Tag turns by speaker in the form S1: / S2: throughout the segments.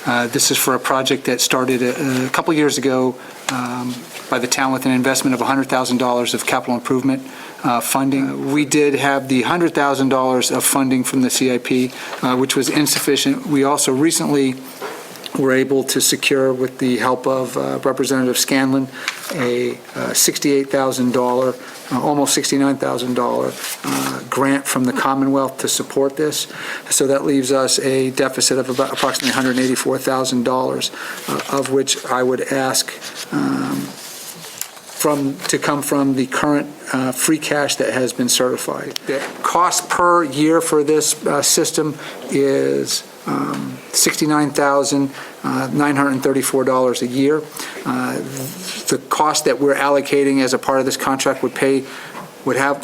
S1: This is for a project that started a couple years ago by the town with an investment of $100,000 of capital improvement funding. We did have the $100,000 of funding from the CIP, which was insufficient. We also recently were able to secure, with the help of Representative Scanlon, a $68,000, almost $69,000 grant from the Commonwealth to support this. So that leaves us a deficit of about approximately $184,000, of which I would ask to come from the current free cash that has been certified. The cost per year for this system is $69,934 a year. The cost that we're allocating as a part of this contract would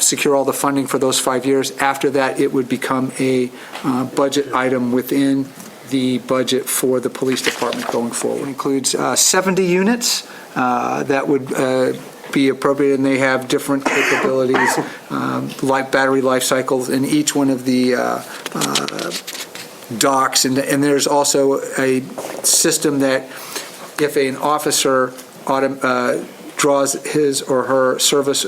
S1: secure all the funding for those 5 years. After that, it would become a budget item within the budget for the police department going forward. It includes 70 units that would be appropriate, and they have different capabilities, like battery life cycles in each one of the docks, and there's also a system that if an officer draws his or her service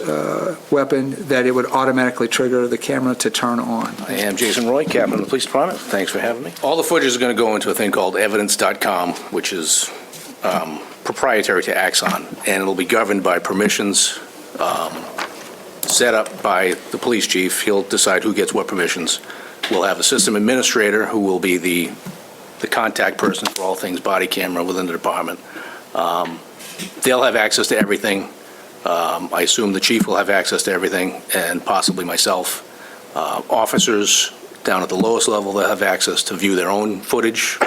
S1: weapon, that it would automatically trigger the camera to turn on.
S2: I am Jason Roy, Captain of the Police Department. Thanks for having me. All the footage is going to go into a thing called evidence.com, which is proprietary to Axon, and it'll be governed by permissions set up by the police chief. He'll decide who gets what permissions. We'll have a system administrator who will be the contact person for all things body camera within the department. They'll have access to everything. I assume the chief will have access to everything, and possibly myself. Officers down at the lowest level, they'll have access to view their own footage.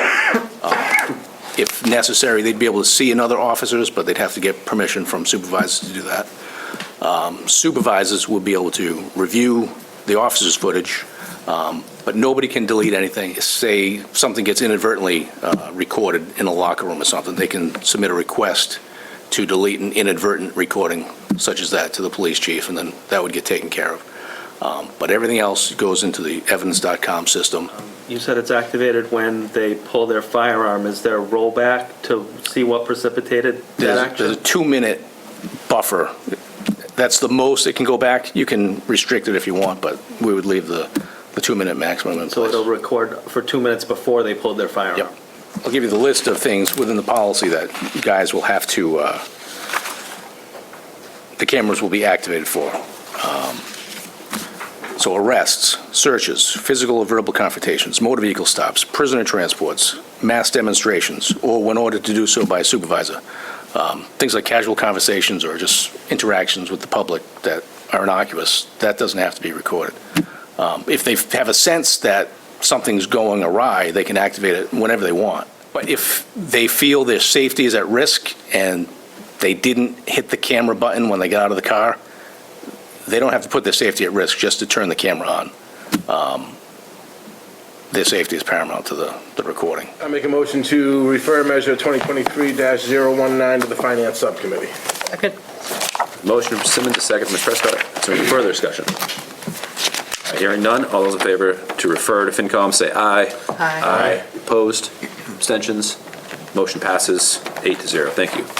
S2: If necessary, they'd be able to see other officers, but they'd have to get permission from supervisors to do that. Supervisors will be able to review the officers' footage, but nobody can delete anything. Say something gets inadvertently recorded in a locker room or something, they can submit a request to delete an inadvertent recording such as that to the police chief, and then that would get taken care of. But everything else goes into the evidence.com system.
S3: You said it's activated when they pull their firearm. Is there a rollback to see what precipitated that action?
S2: There's a 2-minute buffer. That's the most it can go back. You can restrict it if you want, but we would leave the 2-minute maximum in place.
S3: So it'll record for 2 minutes before they pulled their firearm?
S2: Yep. I'll give you the list of things within the policy that guys will have to, the cameras will be activated for. So arrests, searches, physical or verbal confrontations, motor vehicle stops, prisoner transports, mass demonstrations, or when ordered to do so by a supervisor. Things like casual conversations or just interactions with the public that are innocuous, that doesn't have to be recorded. If they have a sense that something's going awry, they can activate it whenever they want. But if they feel their safety is at risk and they didn't hit the camera button when they got out of the car, they don't have to put their safety at risk just to turn the camera on. Their safety is paramount to the recording.
S4: I make a motion to refer measure 2023-019 to the Finance Subcommittee.
S5: Second. Motion from Simmons, a second from Ms. Prescott. Is there any further discussion? Hearing none, all those in favor to refer to FinCom say aye.
S6: Aye.
S5: Opposed? Abstentions? Motion passes 8-0. Thank you.